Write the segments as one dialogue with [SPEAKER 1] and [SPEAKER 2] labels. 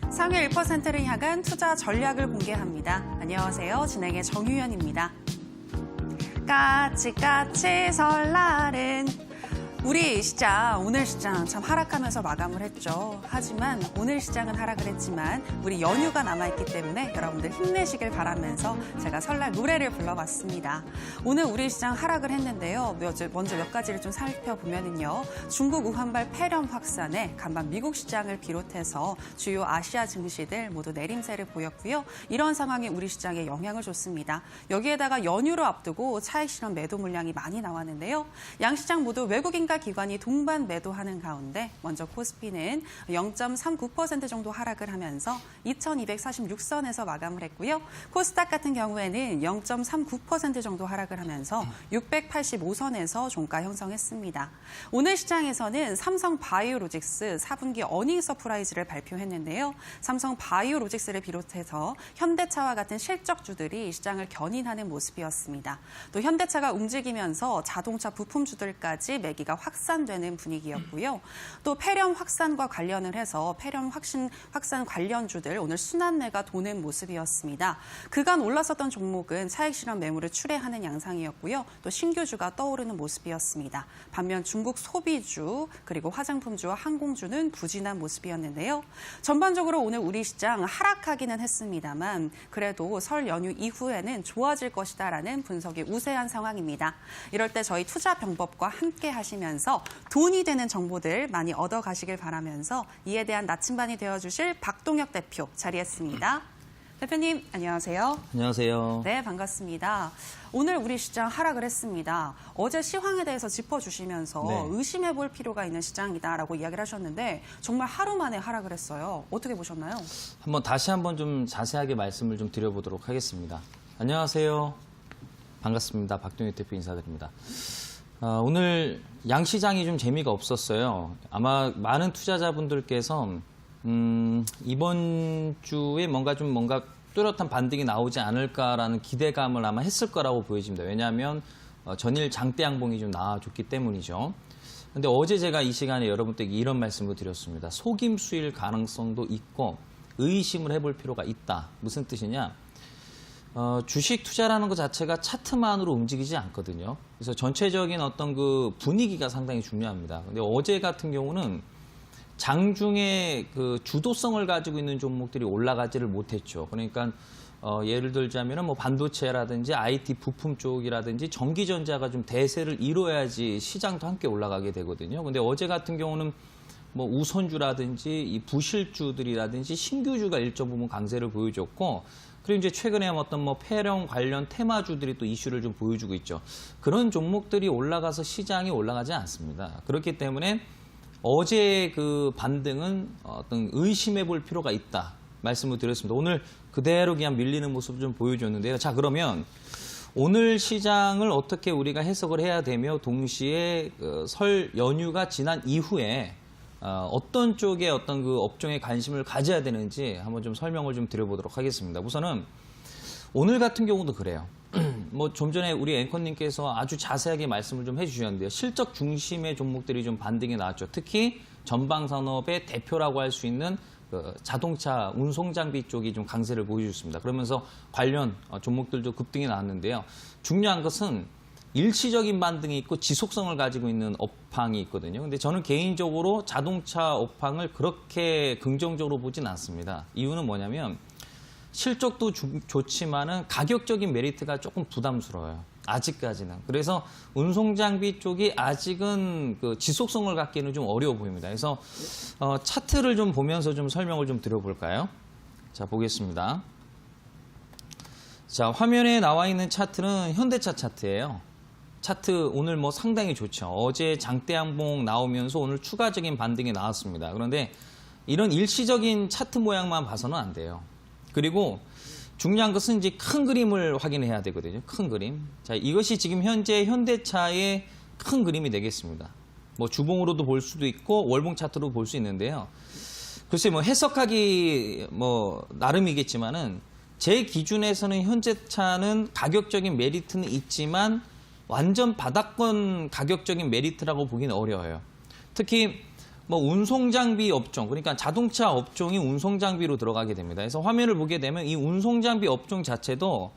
[SPEAKER 1] 상위 1%를 향한 투자 전략을 공개합니다. 안녕하세요. 진행의 정유연입니다. 까치까치 설날은 우리 시장, 오늘 시장 참 하락하면서 마감을 했죠. 하지만 오늘 시장은 하락을 했지만 우리 연휴가 남아있기 때문에 여러분들 힘내시길 바라면서 제가 설날 노래를 불러봤습니다. 오늘 우리 시장 하락을 했는데요. 먼저 몇 가지를 좀 살펴보면요. 중국 우한발 폐렴 확산에 간밤 미국 시장을 비롯해서 주요 아시아 증시들 모두 내림세를 보였고요. 이런 상황이 우리 시장에 영향을 줬습니다. 여기에다가 연휴를 앞두고 차익 실현 매도 물량이 많이 나왔는데요. 양시장 모두 외국인과 기관이 동반 매도하는 가운데 먼저 코스피는 0.39% 정도 하락을 하면서 2246선에서 마감을 했고요. 코스닥 같은 경우에는 0.39% 정도 하락을 하면서 685선에서 종가 형성했습니다. 오늘 시장에서는 삼성 바이오로직스 4분기 어닝 서프라이즈를 발표했는데요. 삼성 바이오로직스를 비롯해서 현대차와 같은 실적주들이 시장을 견인하는 모습이었습니다. 또 현대차가 움직이면서 자동차 부품주들까지 매기가 확산되는 분위기였고요. 또 폐렴 확산과 관련을 해서 폐렴 확산 관련주들 오늘 순환매가 도는 모습이었습니다. 그간 올랐었던 종목은 차익 실현 매물을 출회하는 양상이었고요. 또 신규주가 떠오르는 모습이었습니다. 반면 중국 소비주 그리고 화장품주와 항공주는 부진한 모습이었는데요. 전반적으로 오늘 우리 시장 하락하기는 했습니다만 그래도 설 연휴 이후에는 좋아질 것이다라는 분석이 우세한 상황입니다. 이럴 때 저희 투자병법과 함께 하시면서 돈이 되는 정보들 많이 얻어가시길 바라면서 이에 대한 나침반이 되어주실 박동혁 대표 자리했습니다. 대표님 안녕하세요.
[SPEAKER 2] 안녕하세요.
[SPEAKER 1] 네, 반갑습니다. 오늘 우리 시장 하락을 했습니다. 어제 시황에 대해서 짚어주시면서 의심해볼 필요가 있는 시장이다라고 이야기를 하셨는데 정말 하루 만에 하락을 했어요. 어떻게 보셨나요?
[SPEAKER 2] 다시 한번 좀 자세하게 말씀을 좀 드려보도록 하겠습니다. 안녕하세요. 반갑습니다. 박동혁 대표 인사드립니다. 오늘 양시장이 좀 재미가 없었어요. 아마 많은 투자자분들께서 이번 주에 뭔가 뚜렷한 반등이 나오지 않을까라는 기대감을 아마 했을 거라고 보여집니다. 왜냐하면 전일 장대 양봉이 좀 나와줬기 때문이죠. 근데 어제 제가 이 시간에 여러분들에게 이런 말씀을 드렸습니다. 속임수일 가능성도 있고 의심을 해볼 필요가 있다. 무슨 뜻이냐? 주식 투자라는 것 자체가 차트만으로 움직이지 않거든요. 그래서 전체적인 어떤 그 분위기가 상당히 중요합니다. 근데 어제 같은 경우는 장중에 그 주도성을 가지고 있는 종목들이 올라가지를 못했죠. 그러니까 예를 들자면은 반도체라든지 IT 부품 쪽이라든지 전기전자가 좀 대세를 이뤄야지 시장도 함께 올라가게 되거든요. 근데 어제 같은 경우는 우선주라든지 이 부실주들이라든지 신규주가 일정 부분 강세를 보여줬고, 그리고 이제 최근에 어떤 폐렴 관련 테마주들이 또 이슈를 좀 보여주고 있죠. 그런 종목들이 올라가서 시장이 올라가지 않습니다. 그렇기 때문에 어제 그 반등은 어떤 의심해 볼 필요가 있다 말씀을 드렸습니다. 오늘 그대로 그냥 밀리는 모습을 좀 보여줬는데요. 자, 그러면 오늘 시장을 어떻게 우리가 해석을 해야 되며 동시에 설 연휴가 지난 이후에 어떤 쪽에 어떤 그 업종에 관심을 가져야 되는지 한번 좀 설명을 좀 드려보도록 하겠습니다. 우선은 오늘 같은 경우도 그래요. 좀 전에 우리 앵커님께서 아주 자세하게 말씀을 좀 해주셨는데요. 실적 중심의 종목들이 좀 반등이 나왔죠. 특히 전방산업의 대표라고 할 수 있는 자동차 운송장비 쪽이 좀 강세를 보여줬습니다. 그러면서 관련 종목들도 급등이 나왔는데요. 중요한 것은 일시적인 반등이 있고 지속성을 가지고 있는 업황이 있거든요. 근데 저는 개인적으로 자동차 업황을 그렇게 긍정적으로 보진 않습니다. 이유는 뭐냐면 실적도 좋지만은 가격적인 메리트가 조금 부담스러워요. 아직까지는. 그래서 운송장비 쪽이 아직은 그 지속성을 갖기는 좀 어려워 보입니다. 그래서 차트를 좀 보면서 좀 설명을 좀 드려볼까요? 자, 보겠습니다. 자, 화면에 나와 있는 차트는 현대차 차트예요. 차트 오늘 상당히 좋죠. 어제 장대 양봉 나오면서 오늘 추가적인 반등이 나왔습니다. 그런데 이런 일시적인 차트 모양만 봐서는 안 돼요. 그리고 중요한 것은 이제 큰 그림을 확인해야 되거든요. 큰 그림. 자, 이것이 지금 현재 현대차의 큰 그림이 되겠습니다. 주봉으로도 볼 수도 있고 월봉 차트로 볼 수 있는데요. 글쎄 해석하기 나름이겠지만은 제 기준에서는 현대차는 가격적인 메리트는 있지만 완전 바닥권 가격적인 메리트라고 보기는 어려워요. 특히 뭐 운송장비 업종, 그러니까 자동차 업종이 운송장비로 들어가게 됩니다. 그래서 화면을 보게 되면 이 운송장비 업종 자체도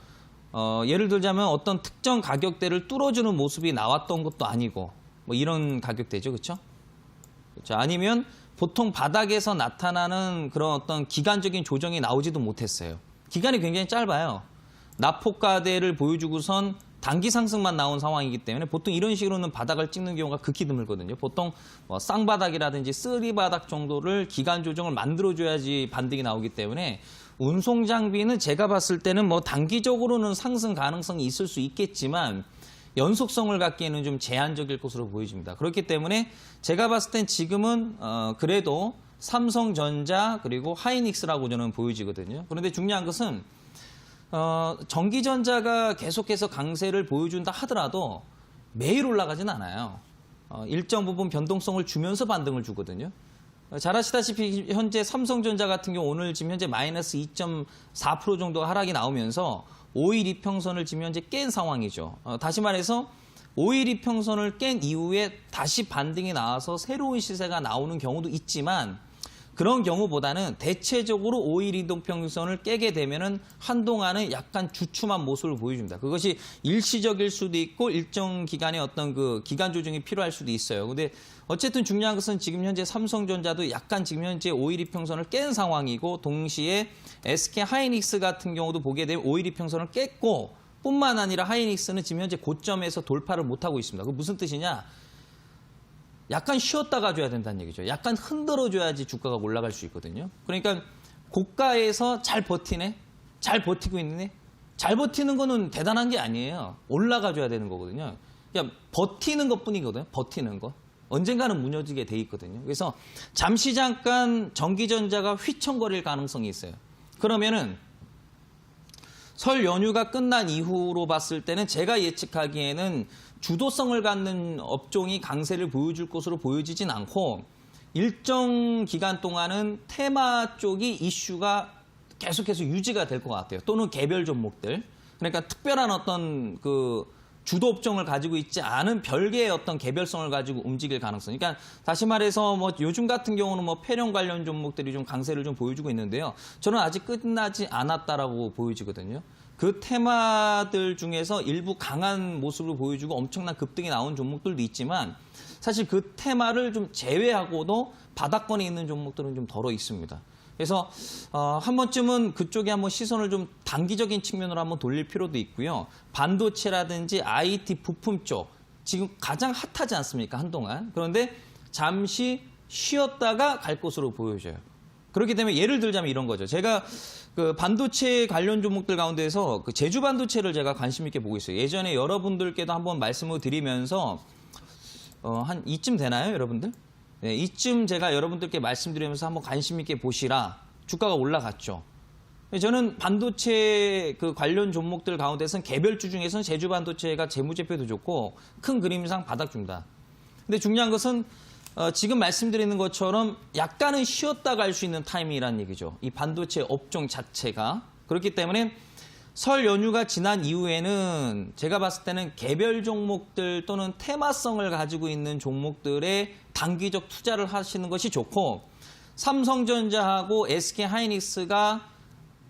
[SPEAKER 2] 예를 들자면 어떤 특정 가격대를 뚫어주는 모습이 나왔던 것도 아니고 뭐 이런 가격대죠, 그렇죠? 그렇죠. 아니면 보통 바닥에서 나타나는 그런 어떤 기간적인 조정이 나오지도 못했어요. 기간이 굉장히 짧아요. 납폭가대를 보여주고선 단기 상승만 나온 상황이기 때문에 보통 이런 식으로는 바닥을 찍는 경우가 극히 드물거든요. 보통 뭐 쌍바닥이라든지 쓰리바닥 정도를 기간 조정을 만들어줘야지 반등이 나오기 때문에 운송장비는 제가 봤을 때는 뭐 단기적으로는 상승 가능성이 있을 수 있겠지만 연속성을 갖기에는 좀 제한적일 것으로 보여집니다. 그렇기 때문에 제가 봤을 땐 지금은 그래도 삼성전자 그리고 하이닉스라고 저는 보여지거든요. 그런데 중요한 것은 전기전자가 계속해서 강세를 보여준다 하더라도 매일 올라가진 않아요. 일정 부분 변동성을 주면서 반등을 주거든요. 잘 아시다시피 현재 삼성전자 같은 경우 오늘 지금 현재 마이너스 2.4% 정도 하락이 나오면서 5일 이평선을 지금 현재 깬 상황이죠. 다시 말해서 5일 이평선을 깬 이후에 다시 반등이 나와서 새로운 시세가 나오는 경우도 있지만 그런 경우보다는 대체적으로 5일 이동평균선을 깨게 되면은 한동안은 약간 주춤한 모습을 보여줍니다. 그것이 일시적일 수도 있고 일정 기간의 어떤 그 기간 조정이 필요할 수도 있어요. 근데 어쨌든 중요한 것은 지금 현재 삼성전자도 약간 지금 현재 5일 이평선을 깬 상황이고 동시에 SK 하이닉스 같은 경우도 보게 되면 5일 이평선을 깼고 뿐만 아니라 하이닉스는 지금 현재 고점에서 돌파를 못하고 있습니다. 그 무슨 뜻이냐? 약간 쉬었다 가줘야 된다는 얘기죠. 약간 흔들어줘야지 주가가 올라갈 수 있거든요. 그러니까 고가에서 잘 버티네? 잘 버티고 있네? 잘 버티는 거는 대단한 게 아니에요. 올라가줘야 되는 거거든요. 그냥 버티는 것뿐이거든요. 버티는 거. 언젠가는 무너지게 돼 있거든요. 그래서 잠시 잠깐 전기전자가 휘청거릴 가능성이 있어요. 그러면은 설 연휴가 끝난 이후로 봤을 때는 제가 예측하기에는 주도성을 갖는 업종이 강세를 보여줄 것으로 보여지진 않고 일정 기간 동안은 테마 쪽이 이슈가 계속해서 유지가 될 것 같아요. 또는 개별 종목들. 그러니까 특별한 어떤 그 주도 업종을 가지고 있지 않은 별개의 어떤 개별성을 가지고 움직일 가능성. 그러니까 다시 말해서 뭐 요즘 같은 경우는 뭐 폐렴 관련 종목들이 좀 강세를 좀 보여주고 있는데요. 저는 아직 끝나지 않았다라고 보여지거든요. 그 테마들 중에서 일부 강한 모습을 보여주고 엄청난 급등이 나온 종목들도 있지만 사실 그 테마를 좀 제외하고도 바닥권에 있는 종목들은 좀 덜어 있습니다. 그래서 한 번쯤은 그쪽에 한번 시선을 좀 단기적인 측면으로 한번 돌릴 필요도 있고요. 반도체라든지 IT 부품 쪽 지금 가장 핫하지 않습니까? 한동안. 그런데 잠시 쉬었다가 갈 것으로 보여져요. 그렇기 때문에 예를 들자면 이런 거죠. 제가 그 반도체 관련 종목들 가운데서 그 제주 반도체를 제가 관심 있게 보고 있어요. 예전에 여러분들께도 한번 말씀을 드리면서 한 이쯤 되나요, 여러분들? 네, 이쯤 제가 여러분들께 말씀드리면서 한번 관심 있게 보시라. 주가가 올라갔죠. 저는 반도체 그 관련 종목들 가운데서는 개별주 중에서는 제주 반도체가 재무제표도 좋고 큰 그림상 바닥 줍니다. 근데 중요한 것은 지금 말씀드리는 것처럼 약간은 쉬었다 갈 수 있는 타이밍이라는 얘기죠. 이 반도체 업종 자체가. 그렇기 때문에 설 연휴가 지난 이후에는 제가 봤을 때는 개별 종목들 또는 테마성을 가지고 있는 종목들에 단기적 투자를 하시는 것이 좋고 삼성전자하고 SK 하이닉스가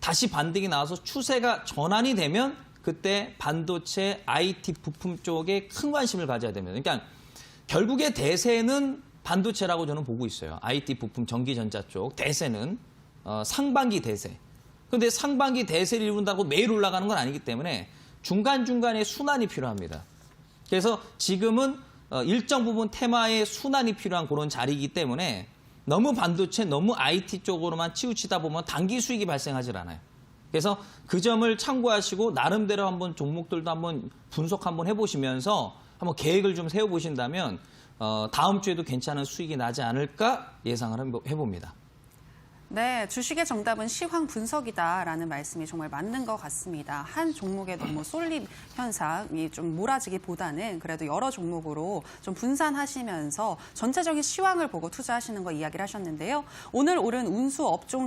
[SPEAKER 2] 다시 반등이 나와서 추세가 전환이 되면 그때 반도체 IT 부품 쪽에 큰 관심을 가져야 됩니다. 그러니까 결국에 대세는 반도체라고 저는 보고 있어요. IT 부품 전기전자 쪽 대세는 상반기 대세. 그런데 상반기 대세를 이룬다고 매일 올라가는 건 아니기 때문에 중간중간에 순환이 필요합니다. 그래서 지금은 일정 부분 테마의 순환이 필요한 그런 자리이기 때문에 너무 반도체, 너무 IT 쪽으로만 치우치다 보면 단기 수익이 발생하질 않아요. 그래서 그 점을 참고하시고 나름대로 한번 종목들도 한번 분석 한번 해보시면서 한번 계획을 좀 세워보신다면 다음 주에도 괜찮은 수익이 나지 않을까 예상을 해봅니다.
[SPEAKER 1] 네, 주식의 정답은 시황 분석이다라는 말씀이 정말 맞는 것 같습니다. 한 종목에 너무 쏠림 현상이 좀 몰아지기보다는 그래도 여러 종목으로 좀 분산하시면서 전체적인 시황을 보고 투자하시는 거 이야기를 하셨는데요. 오늘 오른 운수 업종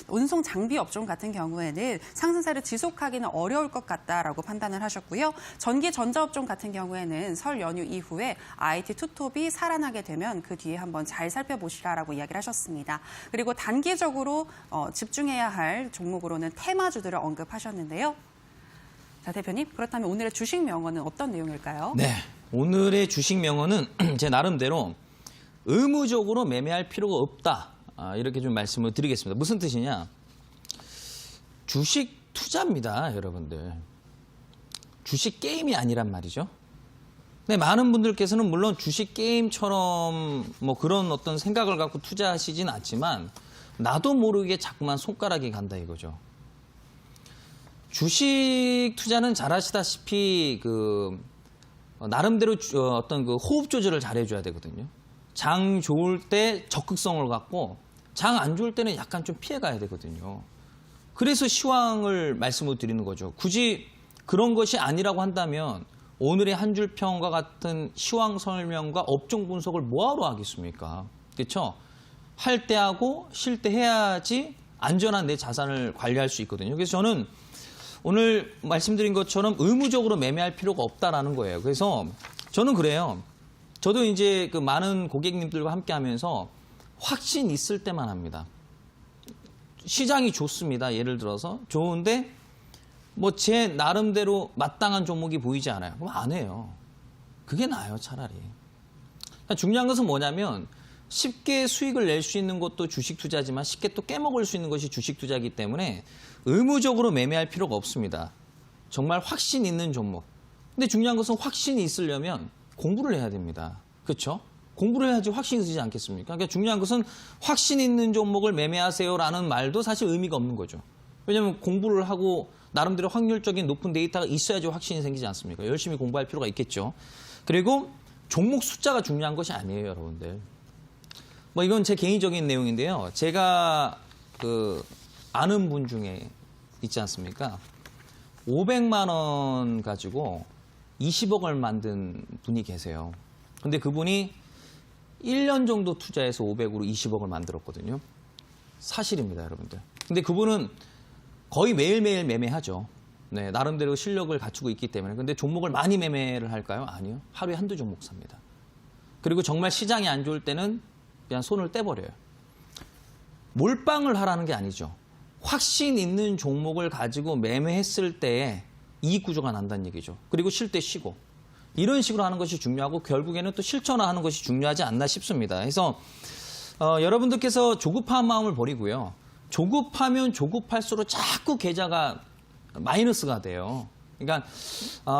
[SPEAKER 1] 운송 장비 업종 같은 경우에는 상승세를 지속하기는 어려울 것 같다라고 판단을 하셨고요. 전기 전자 업종 같은 경우에는 설 연휴 이후에 IT 투톱이 살아나게 되면 그 뒤에 한번 잘 살펴보시라라고 이야기를 하셨습니다. 그리고 단기적으로 집중해야 할 종목으로는 테마주들을 언급하셨는데요. 자, 대표님, 그렇다면 오늘의 주식 명언은 어떤 내용일까요?
[SPEAKER 2] 네, 오늘의 주식 명언은 제 나름대로 의무적으로 매매할 필요가 없다. 이렇게 좀 말씀을 드리겠습니다. 무슨 뜻이냐? 주식 투자입니다, 여러분들. 주식 게임이 아니란 말이죠. 네, 많은 분들께서는 물론 주식 게임처럼 뭐 그런 어떤 생각을 갖고 투자하시진 않지만 나도 모르게 자꾸만 손가락이 간다 이거죠. 주식 투자는 잘 아시다시피 나름대로 어떤 그 호흡 조절을 잘 해줘야 되거든요. 장 좋을 때 적극성을 갖고 장 안 좋을 때는 약간 좀 피해 가야 되거든요. 그래서 시황을 말씀을 드리는 거죠. 굳이 그런 것이 아니라고 한다면 오늘의 한 줄 평과 같은 시황 설명과 업종 분석을 뭐하러 하겠습니까? 그렇죠? 할 때 하고 쉴 때 해야지 안전한 내 자산을 관리할 수 있거든요. 그래서 저는 오늘 말씀드린 것처럼 의무적으로 매매할 필요가 없다라는 거예요. 그래서 저는 그래요. 저도 이제 그 많은 고객님들과 함께 하면서 확신 있을 때만 합니다. 시장이 좋습니다. 예를 들어서 좋은데 뭐 제 나름대로 마땅한 종목이 보이지 않아요. 그럼 안 해요. 그게 나아요, 차라리. 중요한 것은 뭐냐면 쉽게 수익을 낼 수 있는 것도 주식 투자지만 쉽게 또 깨먹을 수 있는 것이 주식 투자이기 때문에 의무적으로 매매할 필요가 없습니다. 정말 확신 있는 종목. 근데 중요한 것은 확신이 있으려면 공부를 해야 됩니다. 그렇죠? 공부를 해야지 확신이 쓰지 않겠습니까? 그러니까 중요한 것은 확신 있는 종목을 매매하세요라는 말도 사실 의미가 없는 거죠. 왜냐하면 공부를 하고 나름대로 확률적인 높은 데이터가 있어야지 확신이 생기지 않습니까? 열심히 공부할 필요가 있겠죠. 그리고 종목 숫자가 중요한 것이 아니에요, 여러분들. 뭐 이건 제 개인적인 내용인데요. 제가 아는 분 중에 있지 않습니까? 500만 원 가지고 20억을 만든 분이 계세요. 근데 그분이 1년 정도 투자해서 500으로 20억을 만들었거든요. 사실입니다, 여러분들. 근데 그분은 거의 매일매일 매매하죠. 네, 나름대로 실력을 갖추고 있기 때문에. 근데 종목을 많이 매매를 할까요? 아니요. 하루에 한두 종목 삽니다. 그리고 정말 시장이 안 좋을 때는 그냥 손을 떼버려요. 몰빵을 하라는 게 아니죠. 확신 있는 종목을 가지고 매매했을 때에 이익 구조가 난다는 얘기죠. 그리고 쉴 때 쉬고. 이런 식으로 하는 것이 중요하고 결국에는 또 실천화하는 것이 중요하지 않나 싶습니다. 그래서 여러분들께서 조급한 마음을 버리고요. 조급하면 조급할수록 자꾸 계좌가 마이너스가 돼요. 그러니까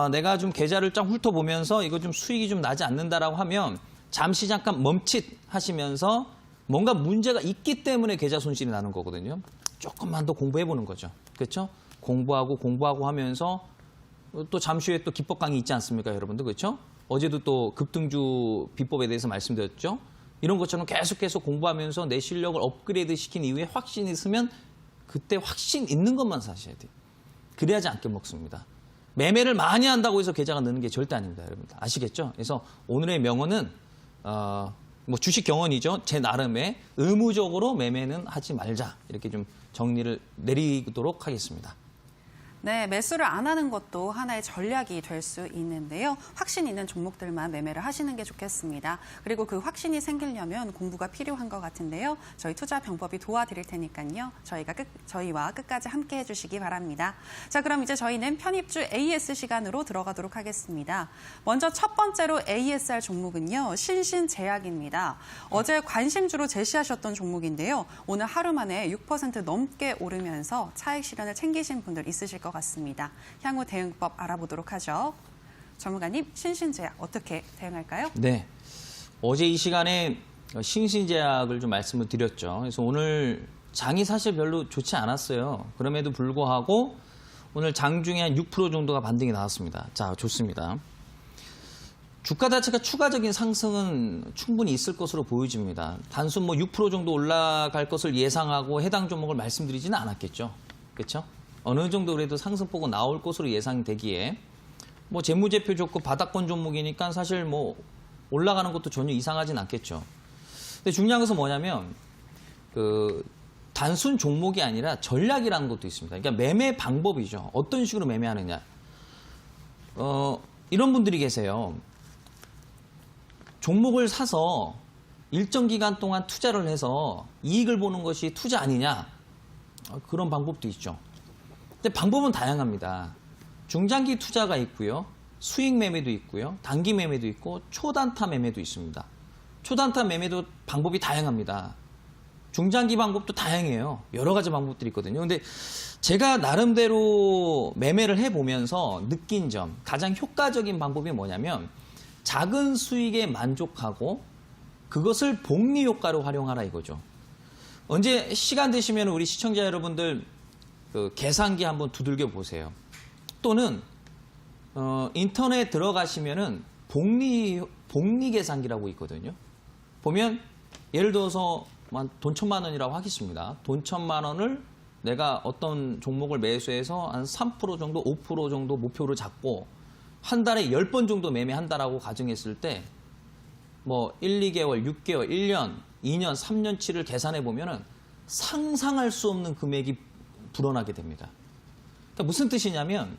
[SPEAKER 2] 내가 좀 계좌를 쫙 훑어보면서 이거 좀 수익이 좀 나지 않는다라고 하면 잠시 잠깐 멈칫하시면서 뭔가 문제가 있기 때문에 계좌 손실이 나는 거거든요. 조금만 더 공부해보는 거죠. 그렇죠? 공부하고 하면서 또 잠시 후에 또 기법 강의 있지 않습니까, 여러분들? 그렇죠? 어제도 또 급등주 비법에 대해서 말씀드렸죠? 이런 것처럼 계속해서 공부하면서 내 실력을 업그레이드 시킨 이후에 확신이 있으면 그때 확신 있는 것만 사셔야 돼요. 그래야지 안 깨먹습니다. 매매를 많이 한다고 해서 계좌가 느는 게 절대 아닙니다, 여러분들. 아시겠죠? 그래서 오늘의 명언은 뭐 주식 경언이죠. 제 나름의 의무적으로 매매는 하지 말자. 이렇게 좀 정리를 내리도록 하겠습니다.
[SPEAKER 1] 네, 매수를 안 하는 것도 하나의 전략이 될 수 있는데요. 확신 있는 종목들만 매매를 하시는 게 좋겠습니다. 그리고 그 확신이 생기려면 공부가 필요한 것 같은데요. 저희 투자 병법이 도와드릴 테니까요. 저희와 끝까지 함께 해주시기 바랍니다. 자, 그럼 이제 저희는 편입주 AS 시간으로 들어가도록 하겠습니다. 먼저 첫 번째로 ASR 종목은요. 신신제약입니다. 어제 관심주로 제시하셨던 종목인데요. 오늘 하루 만에 6% 넘게 오르면서 차익 실현을 챙기신 분들 있으실 것 같습니다. 향후 대응법 알아보도록 하죠. 전문가님, 신신제약 어떻게 대응할까요?
[SPEAKER 2] 네, 어제 이 시간에 신신제약을 좀 말씀을 드렸죠. 그래서 오늘 장이 사실 별로 좋지 않았어요. 그럼에도 불구하고 오늘 장 중에 한 6% 정도가 반등이 나왔습니다. 자, 좋습니다. 주가 자체가 추가적인 상승은 충분히 있을 것으로 보여집니다. 단순 뭐 6% 정도 올라갈 것을 예상하고 해당 종목을 말씀드리지는 않았겠죠. 그렇죠? 어느 정도 그래도 상승폭은 나올 것으로 예상되기에 뭐 재무제표 좋고 바닥권 종목이니까 사실 뭐 올라가는 것도 전혀 이상하진 않겠죠. 근데 중요한 것은 뭐냐면 그 단순 종목이 아니라 전략이라는 것도 있습니다. 그러니까 매매 방법이죠. 어떤 식으로 매매하느냐. 이런 분들이 계세요. 종목을 사서 일정 기간 동안 투자를 해서 이익을 보는 것이 투자 아니냐. 그런 방법도 있죠. 근데 방법은 다양합니다. 중장기 투자가 있고요. 수익 매매도 있고요. 단기 매매도 있고 초단타 매매도 있습니다. 초단타 매매도 방법이 다양합니다. 중장기 방법도 다양해요. 여러 가지 방법들이 있거든요. 근데 제가 나름대로 매매를 해보면서 느낀 점, 가장 효과적인 방법이 뭐냐면 작은 수익에 만족하고 그것을 복리 효과로 활용하라 이거죠. 언제 시간 되시면 우리 시청자 여러분들 그 계산기 한번 두들겨 보세요. 또는 인터넷 들어가시면은 복리 계산기라고 있거든요. 보면 예를 들어서 돈 1,000만 원이라고 하겠습니다. 돈 1,000만 원을 내가 어떤 종목을 매수해서 한 3% 정도, 5% 정도 목표를 잡고 한 달에 10번 정도 매매한다라고 가정했을 때 뭐 1, 2개월, 6개월, 1년, 2년, 3년치를 계산해 보면은 상상할 수 없는 금액이 불어나게 됩니다. 그러니까 무슨 뜻이냐면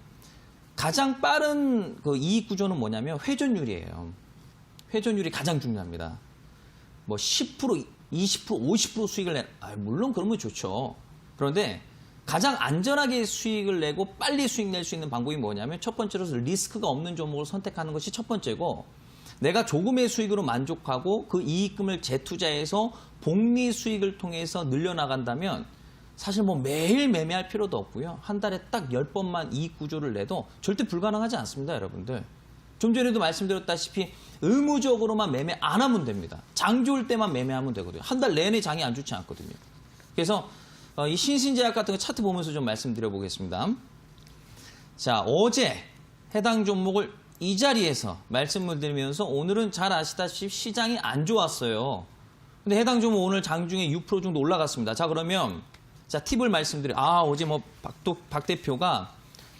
[SPEAKER 2] 가장 빠른 그 이익 구조는 뭐냐면 회전율이에요. 회전율이 가장 중요합니다. 뭐 10%, 20%, 50% 수익을 물론 그러면 좋죠. 그런데 가장 안전하게 수익을 내고 빨리 수익 낼 수 있는 방법이 뭐냐면 첫 번째로 리스크가 없는 종목을 선택하는 것이 첫 번째고 내가 조금의 수익으로 만족하고 그 이익금을 재투자해서 복리 수익을 통해서 늘려나간다면 사실 뭐 매일 매매할 필요도 없고요. 한 달에 딱 10번만 이익 구조를 내도 절대 불가능하지 않습니다, 여러분들. 좀 전에도 말씀드렸다시피 의무적으로만 매매 안 하면 됩니다. 장 좋을 때만 매매하면 되거든요. 한 달 내내 장이 안 좋지 않거든요. 그래서 이 신신제약 같은 거 차트 보면서 좀 말씀드려 보겠습니다. 자, 어제 해당 종목을 이 자리에서 말씀을 드리면서 오늘은 잘 아시다시피 시장이 안 좋았어요. 근데 해당 종목 오늘 장중에 6% 정도 올라갔습니다. 자, 그러면 자, 팁을 말씀드려요. 어제 뭐 박 대표가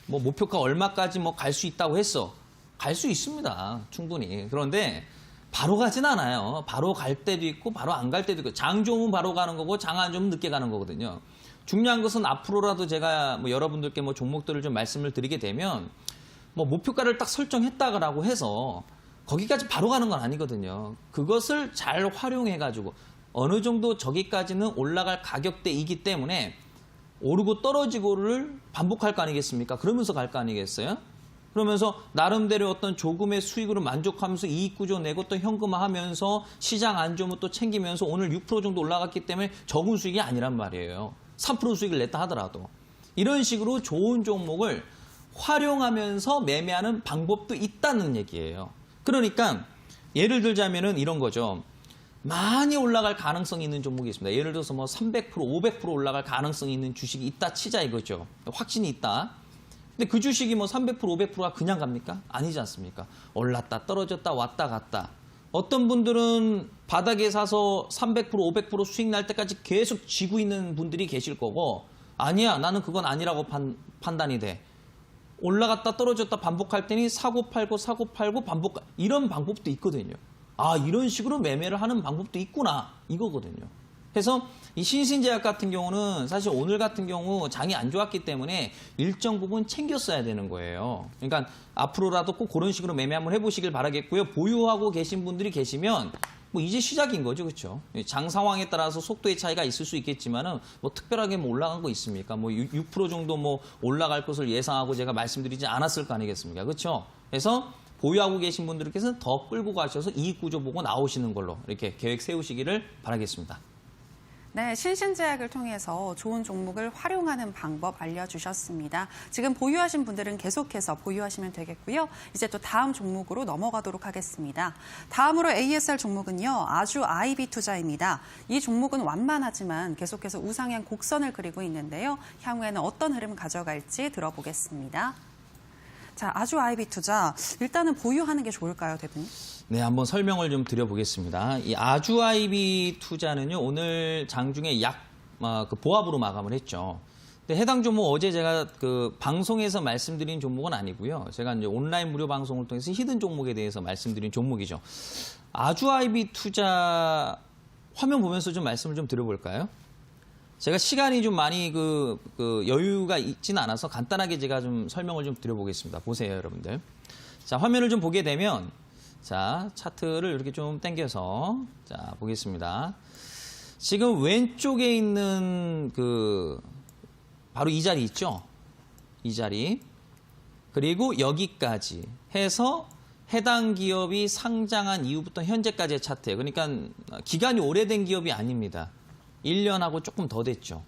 [SPEAKER 2] 뭐 목표가 얼마까지 뭐 갈 수 있다고 했어. 갈 수 있습니다. 충분히. 그런데 바로 가진 않아요. 바로 갈 때도 있고 바로 안 갈 때도 있고 장 좋으면 바로 가는 거고 장 안 좋으면 늦게 가는 거거든요. 중요한 것은 앞으로라도 제가 뭐 여러분들께 뭐 종목들을 좀 말씀을 드리게 되면 뭐 목표가를 딱 설정했다고 해서 거기까지 바로 가는 건 아니거든요. 그것을 잘 활용해 가지고 어느 정도 저기까지는 올라갈 가격대이기 때문에 오르고 떨어지고를 반복할 거 아니겠습니까? 그러면서 갈 거 아니겠어요? 그러면서 나름대로 어떤 조금의 수익으로 만족하면서 이익 구조 내고 또 현금화하면서 시장 안 좋으면 또 챙기면서 오늘 6% 정도 올라갔기 때문에 적은 수익이 아니란 말이에요. 3% 수익을 냈다 하더라도. 이런 식으로 좋은 종목을 활용하면서 매매하는 방법도 있다는 얘기예요. 그러니까 예를 들자면은 이런 거죠. 많이 올라갈 가능성이 있는 종목이 있습니다. 예를 들어서 뭐 300%, 500% 올라갈 가능성이 있는 주식이 있다 치자 이거죠. 확신이 있다. 근데 그 주식이 뭐 300%, 500%가 그냥 갑니까? 아니지 않습니까? 올랐다, 떨어졌다, 왔다 갔다. 어떤 분들은 바닥에 사서 300%, 500% 수익 날 때까지 계속 쥐고 있는 분들이 계실 거고 아니야, 나는 그건 아니라고 판단이 돼. 올라갔다 떨어졌다 반복할 때니 사고 팔고 반복 이런 방법도 있거든요. 이런 식으로 매매를 하는 방법도 있구나 이거거든요. 그래서 이 신신제약 같은 경우는 사실 오늘 같은 경우 장이 안 좋았기 때문에 일정 부분 챙겼어야 되는 거예요. 그러니까 앞으로라도 꼭 그런 식으로 매매 한번 해보시길 바라겠고요. 보유하고 계신 분들이 계시면 뭐 이제 시작인 거죠, 그렇죠? 장 상황에 따라서 속도의 차이가 있을 수 있겠지만은 뭐 특별하게 뭐 올라간 거 있습니까? 뭐 6% 정도 뭐 올라갈 것을 예상하고 제가 말씀드리지 않았을 거 아니겠습니까, 그렇죠? 그래서 보유하고 계신 분들께서는 더 끌고 가셔서 이익 구조 보고 나오시는 걸로 이렇게 계획 세우시기를 바라겠습니다.
[SPEAKER 1] 네, 신신제약을 통해서 좋은 종목을 활용하는 방법 알려주셨습니다. 지금 보유하신 분들은 계속해서 보유하시면 되겠고요. 이제 또 다음 종목으로 넘어가도록 하겠습니다. 다음으로 ASR 종목은요, 아주 IB 투자입니다. 이 종목은 완만하지만 계속해서 우상향 곡선을 그리고 있는데요. 향후에는 어떤 흐름 가져갈지 들어보겠습니다. 자, 아주 아이비 투자 일단은 보유하는 게 좋을까요, 대표님?
[SPEAKER 2] 네, 한번 설명을 좀 드려보겠습니다. 이 아주 아이비 투자는요, 오늘 장중에 그 보합으로 마감을 했죠. 근데 해당 종목 어제 제가 그 방송에서 말씀드린 종목은 아니고요. 제가 이제 온라인 무료 방송을 통해서 히든 종목에 대해서 말씀드린 종목이죠. 아주 아이비 투자 화면 보면서 좀 말씀을 좀 드려볼까요? 제가 시간이 좀 많이 그 여유가 있지는 않아서 간단하게 제가 좀 설명을 좀 드려보겠습니다. 보세요, 여러분들. 자, 화면을 좀 보게 되면, 자, 차트를 이렇게 좀 당겨서, 자, 보겠습니다. 지금 왼쪽에 있는 바로 이 자리 있죠? 이 자리. 그리고 여기까지 해서 해당 기업이 상장한 이후부터 현재까지의 차트예요. 그러니까 기간이 오래된 기업이 아닙니다. 1년하고 조금 더 됐죠.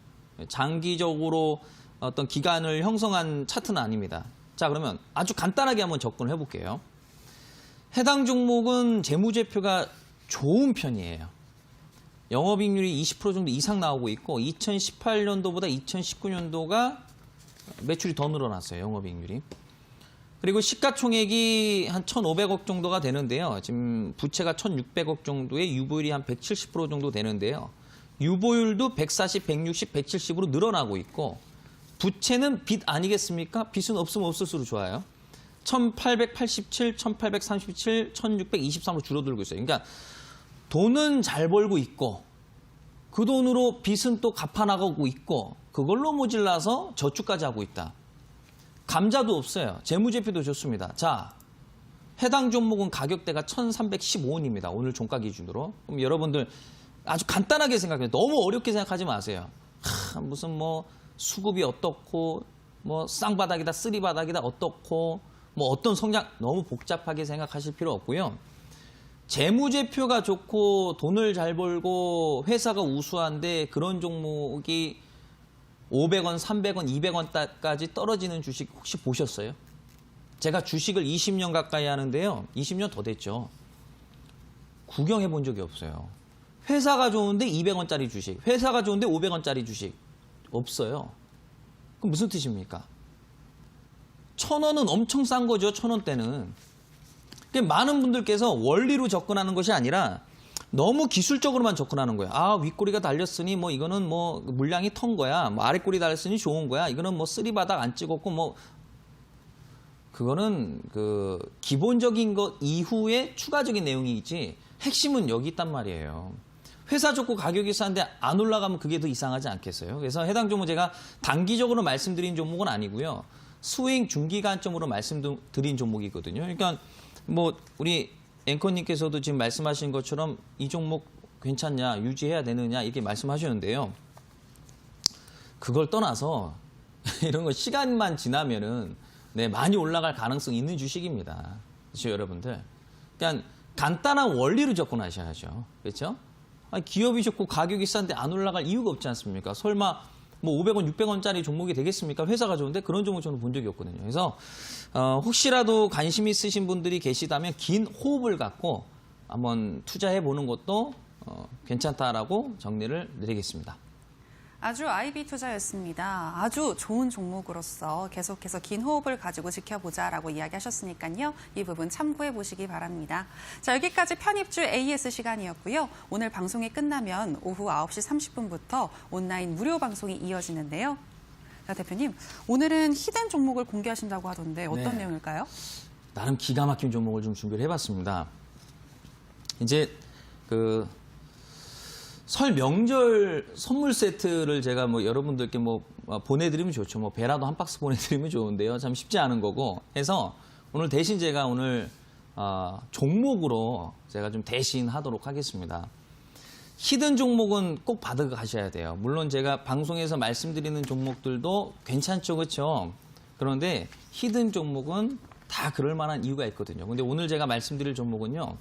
[SPEAKER 2] 장기적으로 어떤 기간을 형성한 차트는 아닙니다. 자, 그러면 아주 간단하게 한번 접근을 해볼게요. 해당 종목은 재무제표가 좋은 편이에요. 영업이익률이 20% 정도 이상 나오고 있고 2018년도보다 2019년도가 매출이 더 늘어났어요. 영업이익률이. 그리고 시가총액이 한 1,500억 정도가 되는데요. 지금 부채가 1,600억 정도에 유보율이 한 170% 정도 되는데요. 유보율도 140, 160, 170으로 늘어나고 있고 부채는 빚 아니겠습니까? 빚은 없으면 없을수록 좋아요. 1,887, 1,837, 1,623으로 줄어들고 있어요. 그러니까 돈은 잘 벌고 있고 그 돈으로 빚은 또 갚아나가고 있고 그걸로 모질라서 저축까지 하고 있다. 감자도 없어요. 재무제표도 좋습니다. 자, 해당 종목은 가격대가 1,315원입니다. 오늘 종가 기준으로. 그럼 여러분들 아주 간단하게 생각해요. 너무 어렵게 생각하지 마세요. 무슨 뭐 수급이 어떻고 뭐 쌍바닥이다 쓰리바닥이다 어떻고 뭐 어떤 성장 너무 복잡하게 생각하실 필요 없고요. 재무제표가 좋고 돈을 잘 벌고 회사가 우수한데 그런 종목이 500원, 300원, 200원까지 떨어지는 주식 혹시 보셨어요? 제가 주식을 20년 가까이 하는데요. 20년 더 됐죠. 구경해 본 적이 없어요. 회사가 좋은데 200원짜리 주식, 회사가 좋은데 500원짜리 주식 없어요. 그럼 무슨 뜻입니까? 1,000원은 엄청 싼 거죠. 1,000원대는. 많은 분들께서 원리로 접근하는 것이 아니라 너무 기술적으로만 접근하는 거예요. 아, 윗꼬리가 달렸으니 뭐 이거는 뭐 물량이 턴 거야. 뭐 아랫꼬리 달렸으니 좋은 거야. 이거는 뭐 쓰리바닥 안 찍었고 뭐 그거는 그 기본적인 것 이후에 추가적인 내용이지 핵심은 여기 있단 말이에요. 회사 좋고 가격이 싼데 안 올라가면 그게 더 이상하지 않겠어요? 그래서 해당 종목 제가 단기적으로 말씀드린 종목은 아니고요. 스윙 중기간점으로 말씀드린 종목이거든요. 그러니까 뭐 우리 앵커님께서도 지금 말씀하신 것처럼 이 종목 괜찮냐, 유지해야 되느냐 이렇게 말씀하셨는데요. 그걸 떠나서 이런 거 시간만 지나면은 네, 많이 올라갈 가능성이 있는 주식입니다. 그렇죠, 여러분들? 그러니까 간단한 원리로 접근하셔야죠. 그렇죠? 아니, 기업이 좋고 가격이 싼데 안 올라갈 이유가 없지 않습니까? 설마 뭐 500원, 600원짜리 종목이 되겠습니까? 회사가 좋은데 그런 종목 저는 본 적이 없거든요. 그래서 혹시라도 관심 있으신 분들이 계시다면 긴 호흡을 갖고 한번 투자해 보는 것도 괜찮다라고 정리를 드리겠습니다.
[SPEAKER 1] 아주 아이비 투자였습니다. 아주 좋은 종목으로서 계속해서 긴 호흡을 가지고 지켜보자라고 이야기하셨으니까요. 이 부분 참고해 보시기 바랍니다. 자, 여기까지 편입주 AS 시간이었고요. 오늘 방송이 끝나면 오후 9시 30분부터 온라인 무료 방송이 이어지는데요. 자, 대표님, 오늘은 히든 종목을 공개하신다고 하던데 어떤 내용일까요?
[SPEAKER 2] 나름 기가 막힌 종목을 좀 준비를 해봤습니다. 이제 설 명절 선물 세트를 제가 뭐 여러분들께 뭐 보내드리면 좋죠. 뭐 배라도 한 박스 보내드리면 좋은데요. 참 쉽지 않은 거고 해서 오늘 대신 제가 오늘 종목으로 제가 좀 대신 하도록 하겠습니다. 히든 종목은 꼭 받아가셔야 돼요. 물론 제가 방송에서 말씀드리는 종목들도 괜찮죠. 그렇죠? 그런데 히든 종목은 다 그럴 만한 이유가 있거든요. 근데 오늘 제가 말씀드릴 종목은요.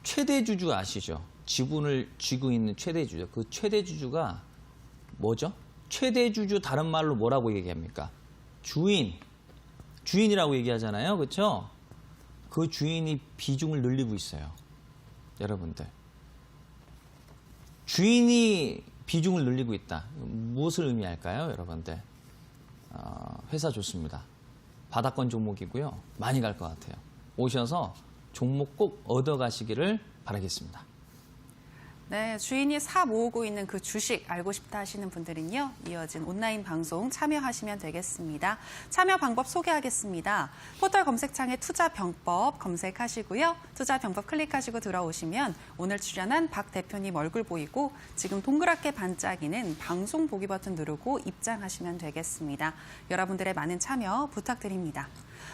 [SPEAKER 2] 최대주주 아시죠? 지분을 쥐고 있는 최대주주. 그 최대주주가 뭐죠? 최대주주 다른 말로 뭐라고 얘기합니까? 주인이라고 얘기하잖아요. 그렇죠? 그 주인이 비중을 늘리고 있어요. 여러분들. 주인이 비중을 늘리고 있다. 무엇을 의미할까요? 여러분들. 회사 좋습니다. 바닥권 종목이고요. 많이 갈 것 같아요. 오셔서 종목 꼭 얻어가시기를 바라겠습니다.
[SPEAKER 1] 네, 주인이 사 모으고 있는 그 주식 알고 싶다 하시는 분들은요, 이어진 온라인 방송 참여하시면 되겠습니다. 참여 방법 소개하겠습니다. 포털 검색창에 투자병법 검색하시고요. 투자병법 클릭하시고 들어오시면 오늘 출연한 박 대표님 얼굴 보이고 지금 동그랗게 반짝이는 방송 보기 버튼 누르고 입장하시면 되겠습니다. 여러분들의 많은 참여 부탁드립니다.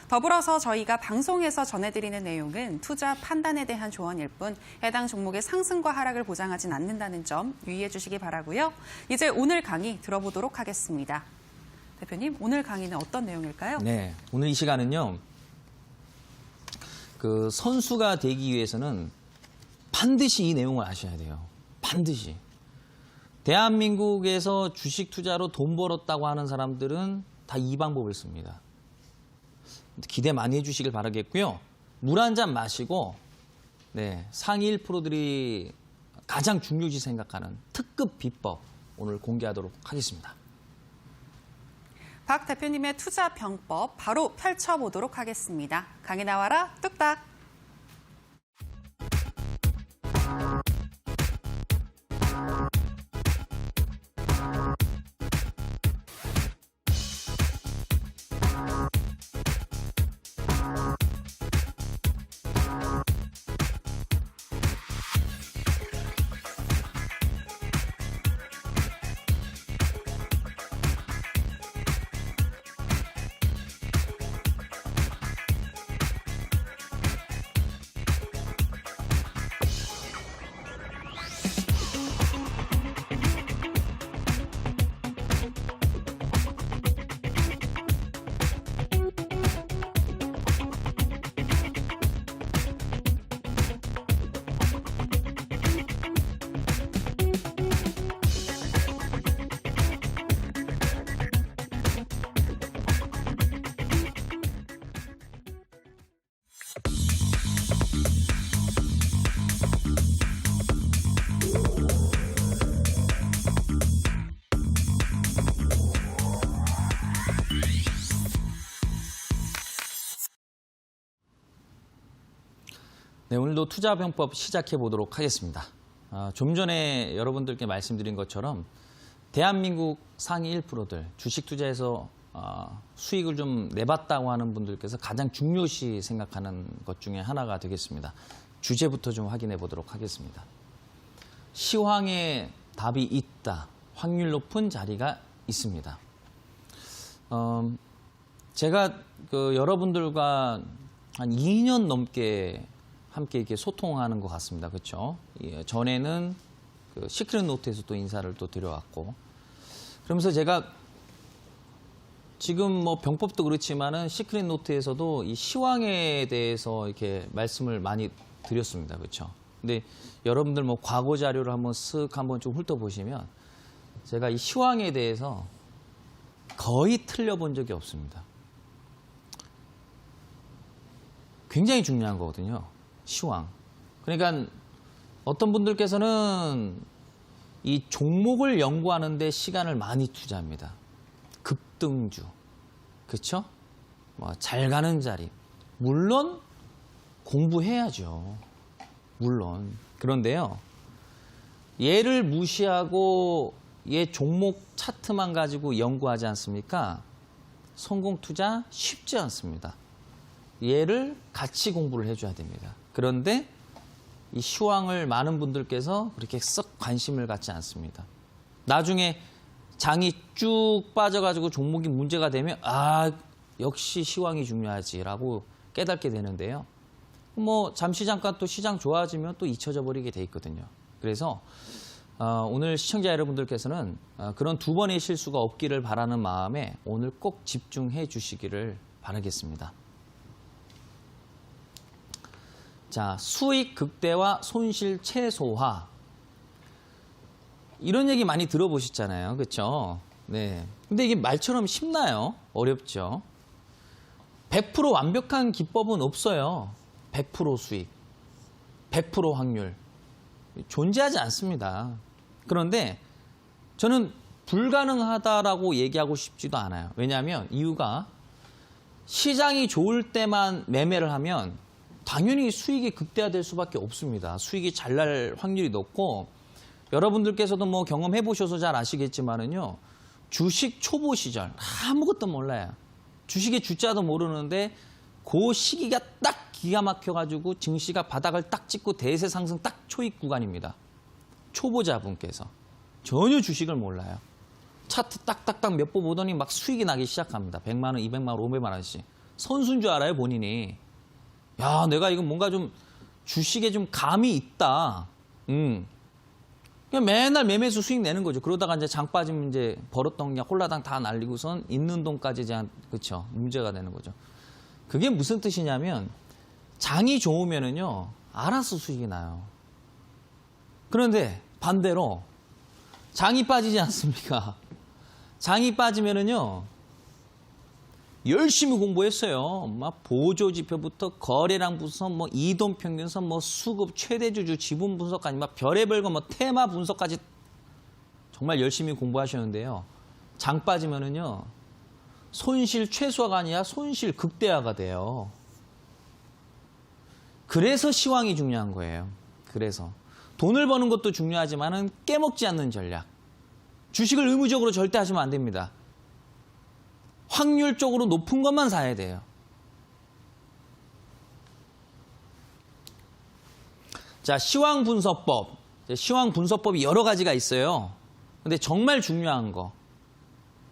[SPEAKER 1] 더불어서 저희가 방송에서 전해드리는 내용은 투자 판단에 대한 조언일 뿐 해당 종목의 상승과 하락을 보장하진 않는다는 점 유의해 주시기 바라고요. 이제 오늘 강의 들어보도록 하겠습니다. 대표님, 오늘 강의는 어떤 내용일까요?
[SPEAKER 2] 네, 오늘 이 시간은요. 그 선수가 되기 위해서는 반드시 이 내용을 아셔야 돼요. 반드시. 대한민국에서 주식 투자로 돈 벌었다고 하는 사람들은 다 이 방법을 씁니다. 기대 많이 해주시길 바라겠고요. 물 한 잔 마시고 상위 1%들이 가장 중요시 생각하는 특급 비법 오늘 공개하도록 하겠습니다.
[SPEAKER 1] 박 대표님의 투자 병법 바로 펼쳐보도록 하겠습니다. 강의 나와라 뚝딱.
[SPEAKER 2] 네, 오늘도 투자병법 시작해 보도록 하겠습니다. 좀 전에 여러분들께 말씀드린 것처럼 대한민국 상위 1%들 주식 투자에서 수익을 좀 내봤다고 하는 분들께서 가장 중요시 생각하는 것 중에 하나가 되겠습니다. 주제부터 좀 확인해 보도록 하겠습니다. 시황에 답이 있다. 확률 높은 자리가 있습니다. 제가 여러분들과 한 2년 넘게 함께 이렇게 소통하는 것 같습니다. 그렇죠? 전에는 시크릿 노트에서 또 인사를 또 드려왔고, 그러면서 제가 지금 뭐 병법도 그렇지만은 시크릿 노트에서도 이 시황에 대해서 이렇게 말씀을 많이 드렸습니다. 그렇죠? 근데 여러분들 뭐 과거 자료를 한번 한번 좀 훑어보시면 제가 이 시황에 대해서 거의 틀려본 적이 없습니다. 굉장히 중요한 거거든요. 시황. 그러니까 어떤 분들께서는 이 종목을 연구하는 데 시간을 많이 투자합니다. 급등주. 그렇죠? 잘 가는 자리. 물론 공부해야죠. 물론. 그런데요. 얘를 무시하고 얘 종목 차트만 가지고 연구하지 않습니까? 성공 투자 쉽지 않습니다. 얘를 같이 공부를 해줘야 됩니다. 그런데 이 시황을 많은 분들께서 그렇게 썩 관심을 갖지 않습니다. 나중에 장이 쭉 빠져가지고 종목이 문제가 되면 역시 시황이 중요하지라고 깨닫게 되는데요. 뭐 잠시 잠깐 또 시장 좋아지면 또 잊혀져 버리게 돼 있거든요. 그래서 오늘 시청자 여러분들께서는 그런 두 번의 실수가 없기를 바라는 마음에 오늘 꼭 집중해 주시기를 바라겠습니다. 자, 수익 극대화, 손실 최소화. 이런 얘기 많이 들어보셨잖아요. 그렇죠? 네. 근데 이게 말처럼 쉽나요? 어렵죠. 100% 완벽한 기법은 없어요. 100% 수익, 100% 확률. 존재하지 않습니다. 그런데 저는 불가능하다라고 얘기하고 싶지도 않아요. 왜냐하면 이유가 시장이 좋을 때만 매매를 하면 당연히 수익이 극대화될 수밖에 없습니다. 수익이 잘 날 확률이 높고 여러분들께서도 뭐 경험해 보셔서 잘 아시겠지만은요. 주식 초보 시절 아무것도 몰라요. 주식의 주자도 모르는데 그 시기가 딱 기가 막혀가지고 증시가 바닥을 딱 찍고 대세 상승 딱 초입 구간입니다. 초보자분께서 전혀 주식을 몰라요. 차트 딱딱딱 몇 번 보더니 막 수익이 나기 시작합니다. 100만 원, 200만 원, 500만 원씩. 선수인 줄 알아요, 본인이. 야, 내가 이거 뭔가 좀 주식에 좀 감이 있다. 그냥 맨날 매매수 수익 내는 거죠. 그러다가 이제 장 빠지면 이제 벌었던 게 홀라당 다 날리고선 있는 돈까지 이제 그쵸 문제가 되는 거죠. 그게 무슨 뜻이냐면 장이 좋으면은요 알아서 수익이 나요. 그런데 반대로 장이 빠지지 않습니까? 장이 빠지면은요 열심히 공부했어요. 막 보조지표부터 거래량 분석, 뭐 이동평균선, 뭐 수급 최대주주 지분 분석까지 막 별의별 거 뭐 테마 분석까지 정말 열심히 공부하셨는데요. 장 빠지면은요 손실 최소화가 아니라 손실 극대화가 돼요. 그래서 시황이 중요한 거예요. 그래서 돈을 버는 것도 중요하지만은 깨먹지 않는 전략. 주식을 의무적으로 절대 하시면 안 됩니다. 확률적으로 높은 것만 사야 돼요. 자, 시황 분석법. 시황 분석법이 여러 가지가 있어요. 근데 정말 중요한 거.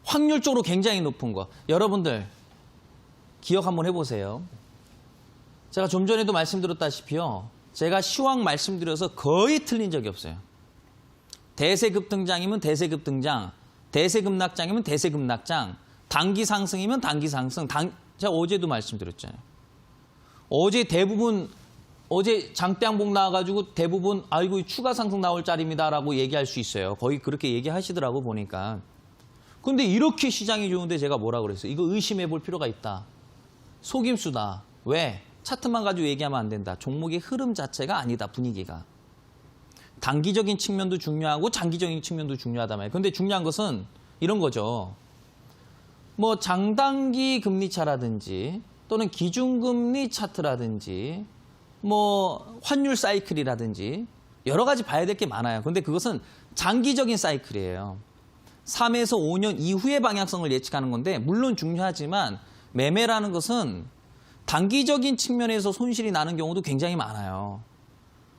[SPEAKER 2] 확률적으로 굉장히 높은 거. 여러분들 기억 한번 해보세요. 제가 좀 전에도 말씀드렸다시피요. 제가 시황 말씀드려서 거의 틀린 적이 없어요. 대세 급등장이면 대세 급등장, 대세 급락장이면 대세 급락장, 단기 상승이면 단기 상승. 제가 어제도 말씀드렸잖아요. 어제 장대 항복 나와가지고 대부분 아이고 추가 상승 나올 자리입니다라고 얘기할 수 있어요. 거의 그렇게 얘기하시더라고 보니까. 근데 이렇게 시장이 좋은데 제가 뭐라 그랬어요? 이거 의심해 볼 필요가 있다. 속임수다. 왜? 차트만 가지고 얘기하면 안 된다. 종목의 흐름 자체가 아니다. 분위기가. 단기적인 측면도 중요하고 장기적인 측면도 중요하단 말이에요. 근데 중요한 것은 이런 거죠. 뭐 장단기 금리 차라든지 또는 기준금리 차트라든지 뭐 환율 사이클이라든지 여러 가지 봐야 될 게 많아요. 근데 그것은 장기적인 사이클이에요. 3에서 5년 이후의 방향성을 예측하는 건데 물론 중요하지만 매매라는 것은 단기적인 측면에서 손실이 나는 경우도 굉장히 많아요.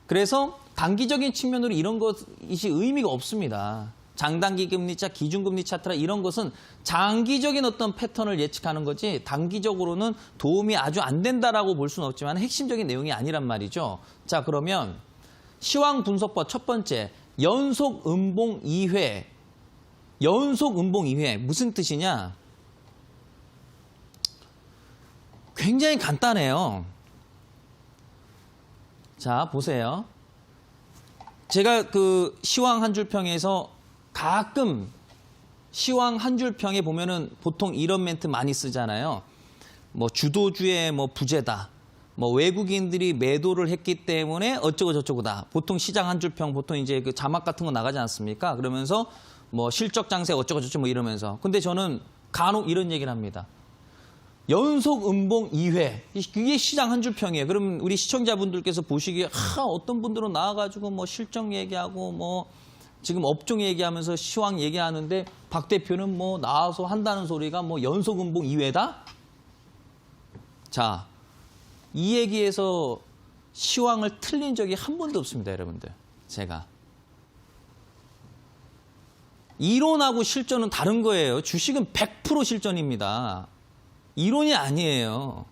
[SPEAKER 2] 그래서 단기적인 측면으로 이런 것이 의미가 없습니다. 장단기 금리차, 기준금리 차트라 이런 것은 장기적인 어떤 패턴을 예측하는 거지 단기적으로는 도움이 아주 안 된다라고 볼 수는 없지만 핵심적인 내용이 아니란 말이죠. 자, 그러면 시황 분석법 첫 번째, 연속 음봉 2회. 연속 음봉 2회 무슨 뜻이냐? 굉장히 간단해요. 자, 보세요. 제가 그 시황 한 줄 평에서 가끔 시황 한 줄 평에 보면은 보통 이런 멘트 많이 쓰잖아요. 뭐 주도주의 뭐 부재다. 뭐 외국인들이 매도를 했기 때문에 어쩌고 저쩌고다. 보통 시장 한 줄 평 보통 이제 그 자막 같은 거 나가지 않습니까? 그러면서 뭐 실적 장세 어쩌고 저쩌고 뭐 이러면서. 근데 저는 간혹 이런 얘기를 합니다. 연속 음봉 2회. 이게 시장 한 줄 평이에요. 그럼 우리 시청자분들께서 보시기에 어떤 분들은 나와가지고 뭐 실적 얘기하고 뭐 지금 업종 얘기하면서 시황 얘기하는데 박 대표는 뭐 나와서 한다는 소리가 뭐 연속 음봉 2회다? 자, 이 얘기에서 시황을 틀린 적이 한 번도 없습니다, 여러분들. 제가. 이론하고 실전은 다른 거예요. 주식은 100% 실전입니다. 이론이 아니에요.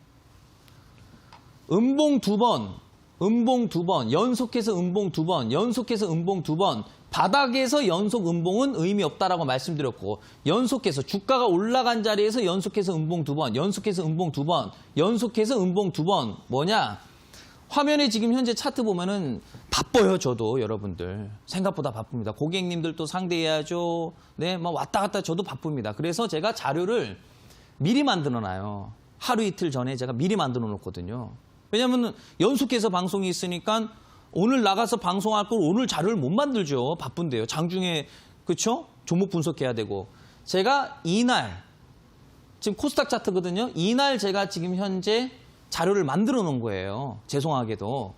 [SPEAKER 2] 음봉 2번, 음봉 2번, 연속해서 음봉 2번, 연속해서 음봉 2번, 바닥에서 연속 음봉은 의미 없다라고 말씀드렸고 연속해서 주가가 올라간 자리에서 연속해서 음봉 2번, 연속해서 음봉 2번, 연속해서 음봉 2번 뭐냐? 화면에 지금 현재 차트 보면은 바빠요, 저도 여러분들. 생각보다 바쁩니다. 고객님들도 상대해야죠. 네, 뭐 왔다 갔다 저도 바쁩니다. 그래서 제가 자료를 미리 만들어 놔요. 하루 이틀 전에 제가 미리 만들어 놓거든요. 왜냐하면 연속해서 방송이 있으니까 오늘 나가서 방송할 걸 오늘 자료를 못 만들죠. 바쁜데요. 장중에 그렇죠? 종목 분석해야 되고. 제가 이날 지금 코스닥 차트거든요. 이날 제가 지금 현재 자료를 만들어 놓은 거예요. 죄송하게도.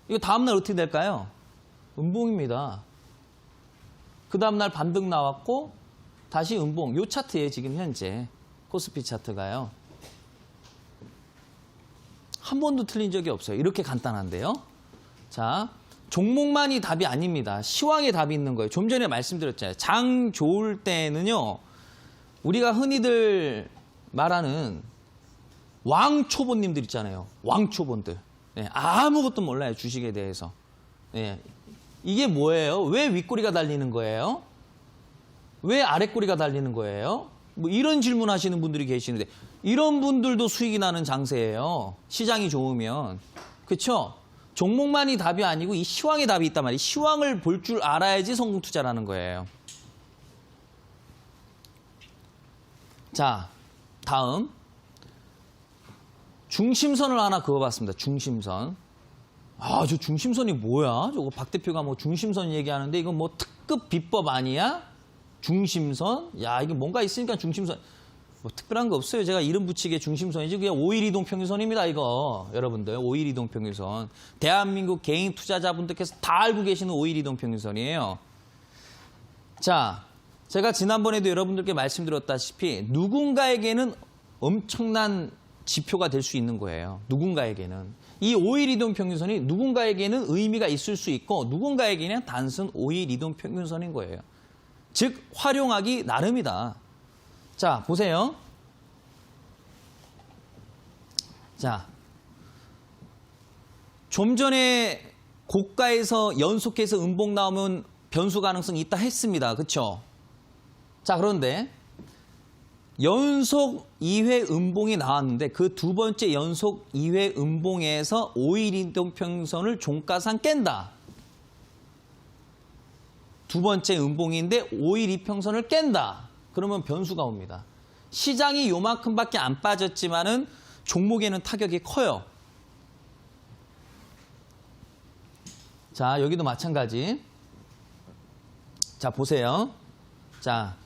[SPEAKER 2] 이거 다음날 어떻게 될까요? 음봉입니다. 그 다음날 반등 나왔고 다시 음봉. 요 차트에 지금 현재 코스피 차트가요. 한 번도 틀린 적이 없어요. 이렇게 간단한데요. 자, 종목만이 답이 아닙니다. 시황에 답이 있는 거예요. 좀 전에 말씀드렸잖아요. 장 좋을 때는요. 우리가 흔히들 말하는 왕초보님들 있잖아요. 왕초보들. 네, 아무것도 몰라요. 주식에 대해서. 네, 이게 뭐예요? 왜 윗꼬리가 달리는 거예요? 왜 아랫꼬리가 달리는 거예요? 뭐 이런 질문 하시는 분들이 계시는데 이런 분들도 수익이 나는 장세예요. 시장이 좋으면. 그렇죠? 종목만이 답이 아니고 이 시황에 답이 있단 말이에요. 시황을 볼 줄 알아야지 성공 투자라는 거예요. 자, 다음. 중심선을 하나 그어봤습니다. 중심선. 아, 저 중심선이 뭐야? 저거 박 대표가 뭐 중심선 얘기하는데 이건 뭐 특급 비법 아니야? 중심선? 야, 이게 뭔가 있으니까 중심선. 뭐 특별한 거 없어요. 제가 이름 붙이기에 중심선이지. 그냥 5일 이동 평균선입니다, 이거. 여러분들, 5일 이동 평균선. 대한민국 개인 투자자분들께서 다 알고 계시는 5일 이동 평균선이에요. 자, 제가 지난번에도 여러분들께 말씀드렸다시피 누군가에게는 엄청난 지표가 될 수 있는 거예요. 누군가에게는. 이 5일 이동 평균선이 누군가에게는 의미가 있을 수 있고 누군가에게는 단순 5일 이동 평균선인 거예요. 즉 활용하기 나름이다. 자, 보세요. 자, 좀 전에 고가에서 연속해서 음봉 나오면 변수 가능성이 있다 했습니다. 그렇죠? 자, 그런데 연속 2회 음봉이 나왔는데 그 두 번째 연속 2회 음봉에서 5일 이동 평균선을 종가상 깬다. 두 번째 음봉인데 5일 이평선을 깬다. 그러면 변수가 옵니다. 시장이 요만큼밖에 안 빠졌지만은 종목에는 타격이 커요. 자, 여기도 마찬가지. 자, 보세요. 자,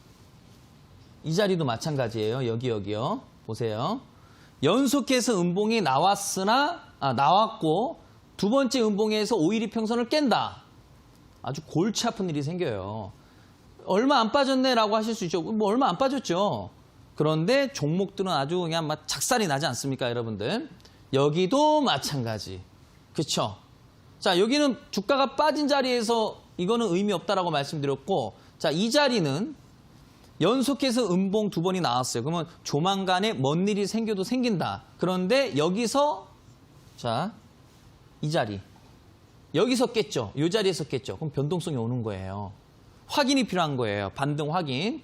[SPEAKER 2] 이 자리도 마찬가지예요. 여기요. 보세요. 연속해서 음봉이 나왔고 두 번째 음봉에서 5일 이평선을 깬다. 아주 골치 아픈 일이 생겨요. 얼마 안 빠졌네라고 하실 수 있죠. 뭐 얼마 안 빠졌죠. 그런데 종목들은 아주 그냥 막 작살이 나지 않습니까, 여러분들? 여기도 마찬가지. 그렇죠? 자, 여기는 주가가 빠진 자리에서 이거는 의미 없다라고 말씀드렸고, 자, 이 자리는 연속해서 음봉 두 번이 나왔어요. 그러면 조만간에 뭔 일이 생겨도 생긴다. 그런데 여기서 자, 이 자리. 여기서 깼죠. 이 자리에서 깼죠. 그럼 변동성이 오는 거예요. 확인이 필요한 거예요. 반등 확인.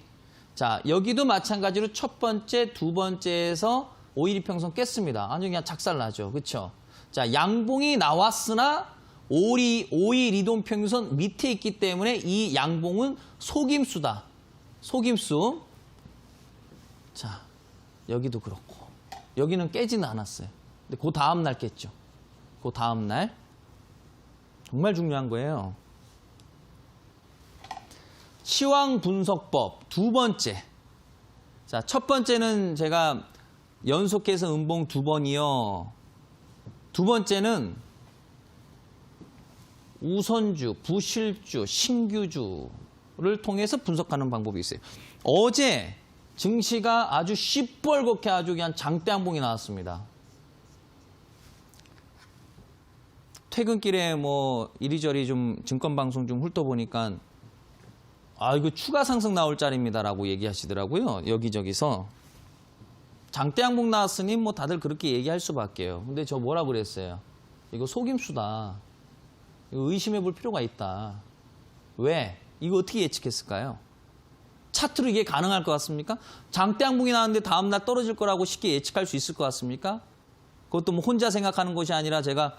[SPEAKER 2] 자, 여기도 마찬가지로 첫 번째, 두 번째에서 5일 이평선 깼습니다. 아주 그냥 작살나죠. 그렇죠? 자, 양봉이 나왔으나 5일 이동 평균선 밑에 있기 때문에 이 양봉은 속임수다. 속임수. 자, 여기도 그렇고. 여기는 깨지는 않았어요. 근데 그 다음 날 깼죠. 그 다음 날. 정말 중요한 거예요. 시황 분석법 두 번째. 자, 첫 번째는 제가 연속해서 음봉 두 번이요. 두 번째는 우선주, 부실주, 신규주를 통해서 분석하는 방법이 있어요. 어제 증시가 아주 시뻘겋게 아주 그냥 장대양봉이 나왔습니다. 퇴근길에 뭐 이리저리 좀 증권방송 좀 훑어보니까 아, 이거 추가 상승 나올 자리입니다라고 얘기하시더라고요. 여기저기서. 장대양봉 나왔으니 뭐 다들 그렇게 얘기할 수밖에요. 근데 저 뭐라 그랬어요? 이거 속임수다. 이거 의심해 볼 필요가 있다. 왜? 이거 어떻게 예측했을까요? 차트로 이게 가능할 것 같습니까? 장대양봉이 나왔는데 다음날 떨어질 거라고 쉽게 예측할 수 있을 것 같습니까? 그것도 뭐 혼자 생각하는 것이 아니라 제가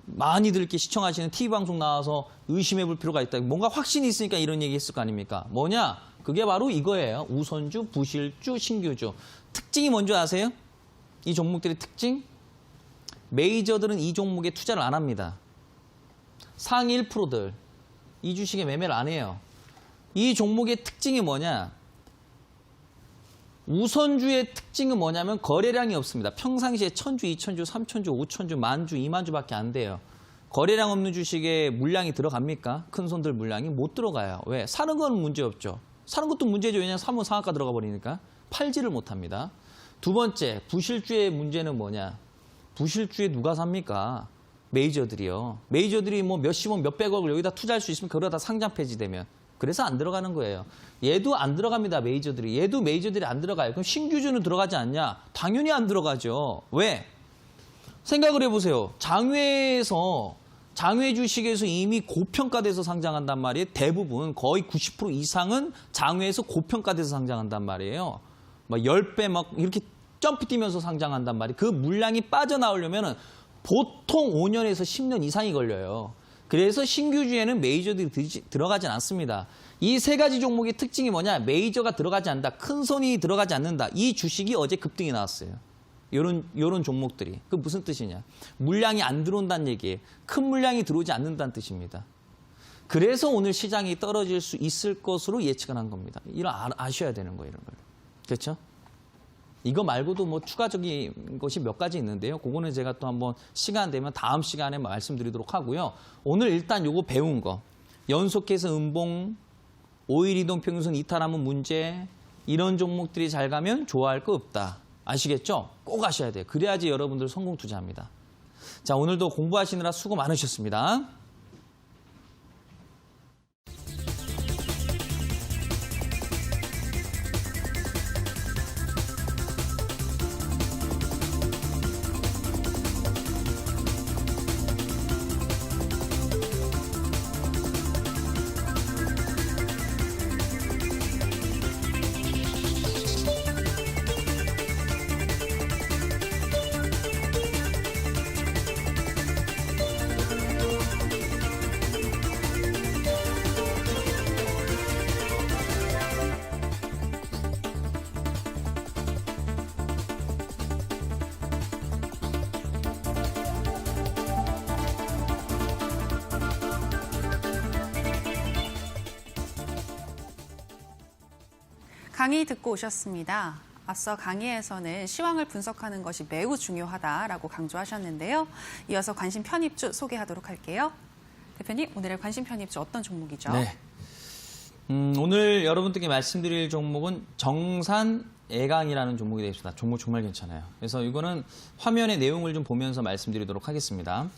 [SPEAKER 2] 많이들 이렇게 시청하시는 TV방송 나와서 의심해 볼 필요가 있다. 뭔가 확신이 있으니까 이런 얘기 했을 거 아닙니까? 뭐냐? 그게 바로 이거예요. 우선주, 부실주, 신규주. 특징이 뭔지 아세요? 이 종목들의 특징? 메이저들은 이 종목에 투자를 안 합니다. 상위 1%들. 이 주식에 매매를 안 해요. 이 종목의 특징이 뭐냐? 우선주의 특징은 뭐냐면 거래량이 없습니다. 평상시에 1000주, 2000주, 3000주, 5000주, 만주, 2만주밖에 안 돼요. 거래량 없는 주식에 물량이 들어갑니까? 큰 손들 물량이 못 들어가요. 왜? 사는 건 문제 없죠. 사는 것도 문제죠. 왜냐하면 사면 상한가 들어가 버리니까. 팔지를 못합니다. 두 번째, 부실주의 문제는 뭐냐? 부실주에 누가 삽니까? 메이저들이요. 메이저들이 뭐 몇십억, 몇백억을 여기다 투자할 수 있으면 그러다 상장 폐지되면. 그래서 안 들어가는 거예요. 얘도 안 들어갑니다, 메이저들이. 얘도 메이저들이 안 들어가요. 그럼 신규주는 들어가지 않냐? 당연히 안 들어가죠. 왜? 생각을 해보세요. 장외 주식에서 이미 고평가돼서 상장한단 말이에요. 대부분 거의 90% 이상은 장외에서 고평가돼서 상장한단 말이에요. 막 10배 막 이렇게 점프 뛰면서 상장한단 말이에요. 그 물량이 빠져나오려면 보통 5년에서 10년 이상이 걸려요. 그래서 신규주에는 메이저들이 들어가진 않습니다. 이 세 가지 종목의 특징이 뭐냐? 메이저가 들어가지 않는다. 큰 손이 들어가지 않는다. 이 주식이 어제 급등이 나왔어요. 요런 종목들이. 그 무슨 뜻이냐? 물량이 안 들어온다는 얘기예요. 큰 물량이 들어오지 않는다는 뜻입니다. 그래서 오늘 시장이 떨어질 수 있을 것으로 예측을 한 겁니다. 이런 아셔야 되는 거예요, 이런 걸. 그렇죠? 이거 말고도 뭐 추가적인 것이 몇 가지 있는데요. 그거는 제가 또 한번 시간 되면 다음 시간에 말씀드리도록 하고요. 오늘 일단 요거 배운 거. 연속해서 음봉, 5일 이동 평균선 이탈하면 문제, 이런 종목들이 잘 가면 좋아할 거 없다. 아시겠죠? 꼭 아셔야 돼요. 그래야지 여러분들 성공 투자합니다. 자, 오늘도 공부하시느라 수고 많으셨습니다.
[SPEAKER 1] 강의 듣고 오셨습니다. 앞서 강의에서는 시황을 분석하는 것이 매우 중요하다라고 강조하셨는데요. 이어서 관심 편입주 소개하도록 할게요. 대표님, 오늘의 관심 편입주 어떤 종목이죠?
[SPEAKER 2] 네. 오늘 여러분들께 말씀드릴 종목은 정산애강이라는 종목이 되겠습니다. 종목 정말 괜찮아요. 그래서 이거는 화면의 내용을 좀 보면서 말씀드리도록 하겠습니다.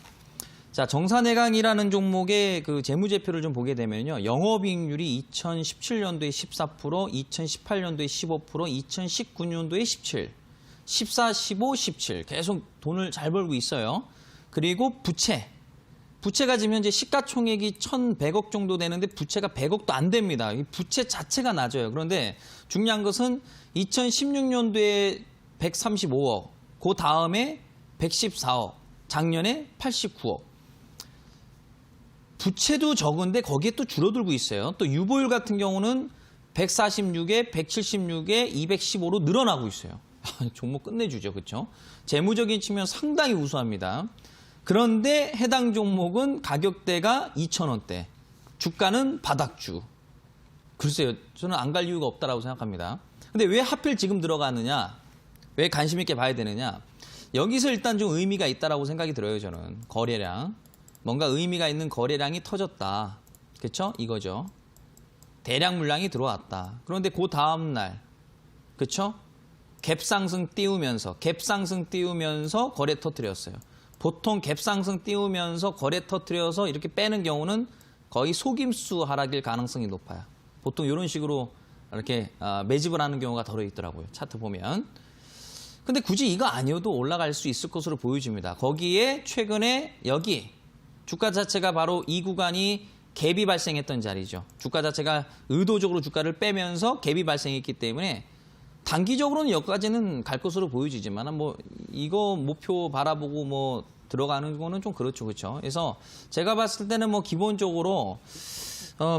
[SPEAKER 2] 자, 정산애강이라는 종목의 그 재무제표를 좀 보게 되면요. 영업이익률이 2017년도에 14%, 2018년도에 15%, 2019년도에 17%, 14, 15, 17. 계속 돈을 잘 벌고 있어요. 그리고 부채가 지금 현재 시가총액이 1,100억 정도 되는데 부채가 100억도 안 됩니다. 이 부채 자체가 낮아요. 그런데 중요한 것은 2016년도에 135억, 그 다음에 114억, 작년에 89억. 부채도 적은데 거기에 또 줄어들고 있어요. 또 유보율 같은 경우는 146에 176에 215로 늘어나고 있어요. 종목 끝내주죠. 그렇죠? 재무적인 측면 상당히 우수합니다. 그런데 해당 종목은 가격대가 2,000원대. 주가는 바닥주. 글쎄요. 저는 안 갈 이유가 없다라고 생각합니다. 근데 왜 하필 지금 들어가느냐? 왜 관심 있게 봐야 되느냐? 여기서 일단 좀 의미가 있다라고 생각이 들어요. 저는. 거래량. 뭔가 의미가 있는 거래량이 터졌다. 그렇죠? 이거죠. 대량 물량이 들어왔다. 그런데 그 다음 날, 그렇죠? 갭상승 띄우면서 거래 터뜨렸어요. 보통 갭상승 띄우면서 거래 터뜨려서 이렇게 빼는 경우는 거의 속임수 하락일 가능성이 높아요. 보통 이런 식으로 이렇게 매집을 하는 경우가 덜어 있더라고요. 차트 보면. 근데 굳이 이거 아니어도 올라갈 수 있을 것으로 보여집니다. 거기에 최근에 여기 주가 자체가 바로 이 구간이 갭이 발생했던 자리죠. 주가 자체가 의도적으로 주가를 빼면서 갭이 발생했기 때문에 단기적으로는 여기까지는 갈 것으로 보여지지만 뭐 이거 목표 바라보고 뭐 들어가는 거는 좀 그렇죠. 그렇죠? 그래서 제가 봤을 때는 뭐 기본적으로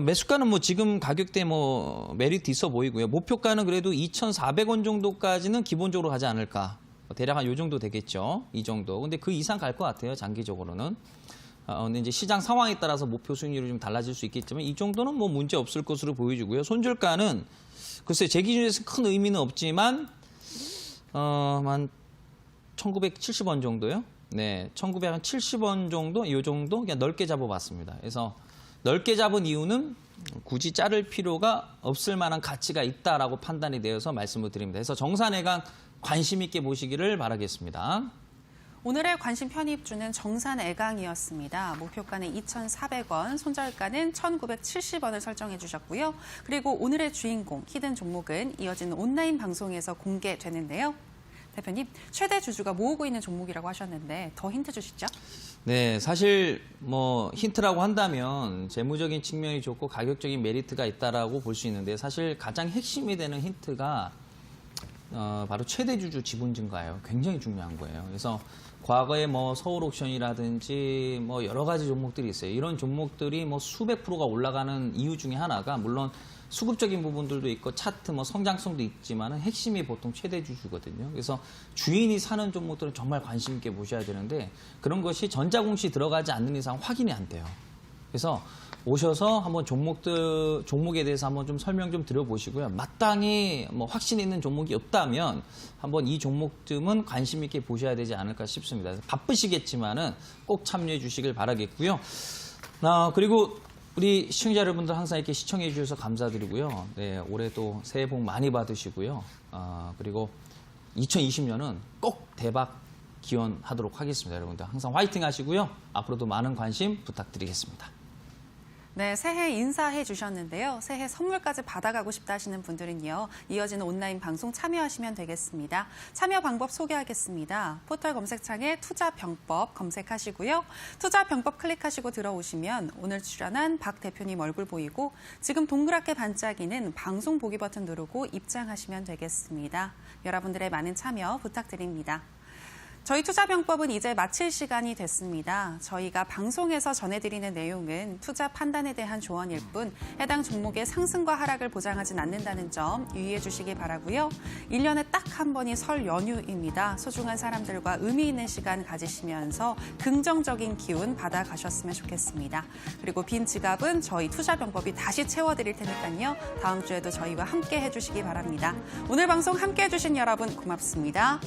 [SPEAKER 2] 매수가는 뭐 지금 가격대 뭐 메리트 있어 보이고요. 목표가는 그래도 2,400원 정도까지는 기본적으로 가지 않을까. 대략 한 요 정도 되겠죠. 이 정도. 근데 그 이상 갈 것 같아요. 장기적으로는. 근데 이제 시장 상황에 따라서 목표 수익률이 좀 달라질 수 있겠지만 이 정도는 뭐 문제 없을 것으로 보여지고요. 손절가는 글쎄 제 기준에서 큰 의미는 없지만 한 1970원 정도요. 네, 1970원 정도, 이 정도 그냥 넓게 잡아봤습니다. 그래서 넓게 잡은 이유는 굳이 자를 필요가 없을 만한 가치가 있다라고 판단이 되어서 말씀을 드립니다. 그래서 정산해강 관심 있게 보시기를 바라겠습니다.
[SPEAKER 1] 오늘의 관심 편입주는 정산애강이었습니다. 목표가는 2,400원, 손절가는 1,970원을 설정해 주셨고요. 그리고 오늘의 주인공, 히든 종목은 이어지는 온라인 방송에서 공개되는데요. 대표님, 최대 주주가 모으고 있는 종목이라고 하셨는데 더 힌트 주시죠?
[SPEAKER 2] 네, 사실 뭐 힌트라고 한다면 재무적인 측면이 좋고 가격적인 메리트가 있다라고 볼 수 있는데 사실 가장 핵심이 되는 힌트가 바로 최대 주주 지분 증가예요. 굉장히 중요한 거예요. 그래서 과거에 뭐 서울옥션이라든지 뭐 여러 가지 종목들이 있어요. 이런 종목들이 뭐 수백 프로가 올라가는 이유 중에 하나가 물론 수급적인 부분들도 있고 차트 뭐 성장성도 있지만은 핵심이 보통 최대 주주거든요. 그래서 주인이 사는 종목들은 정말 관심 있게 보셔야 되는데 그런 것이 전자공시 들어가지 않는 이상 확인이 안 돼요. 그래서 오셔서 한번 종목에 대해서 한번 좀 설명 좀 드려보시고요. 마땅히 뭐 확신 있는 종목이 없다면 한번 이 종목쯤은 관심 있게 보셔야 되지 않을까 싶습니다. 바쁘시겠지만은 꼭 참여해 주시길 바라겠고요. 그리고 우리 시청자 여러분들 항상 이렇게 시청해 주셔서 감사드리고요. 네, 올해도 새해 복 많이 받으시고요. 그리고 2020년은 꼭 대박 기원하도록 하겠습니다. 여러분들 항상 화이팅 하시고요. 앞으로도 많은 관심 부탁드리겠습니다.
[SPEAKER 1] 네, 새해 인사해 주셨는데요. 새해 선물까지 받아가고 싶다 하시는 분들은요. 이어지는 온라인 방송 참여하시면 되겠습니다. 참여 방법 소개하겠습니다. 포털 검색창에 투자병법 검색하시고요. 투자병법 클릭하시고 들어오시면 오늘 출연한 박 대표님 얼굴 보이고 지금 동그랗게 반짝이는 방송 보기 버튼 누르고 입장하시면 되겠습니다. 여러분들의 많은 참여 부탁드립니다. 저희 투자병법은 이제 마칠 시간이 됐습니다. 저희가 방송에서 전해드리는 내용은 투자 판단에 대한 조언일 뿐 해당 종목의 상승과 하락을 보장하진 않는다는 점 유의해 주시기 바라고요. 1년에 딱 한 번이 설 연휴입니다. 소중한 사람들과 의미 있는 시간 가지시면서 긍정적인 기운 받아가셨으면 좋겠습니다. 그리고 빈 지갑은 저희 투자병법이 다시 채워드릴 테니까요. 다음 주에도 저희와 함께 해주시기 바랍니다. 오늘 방송 함께 해주신 여러분 고맙습니다.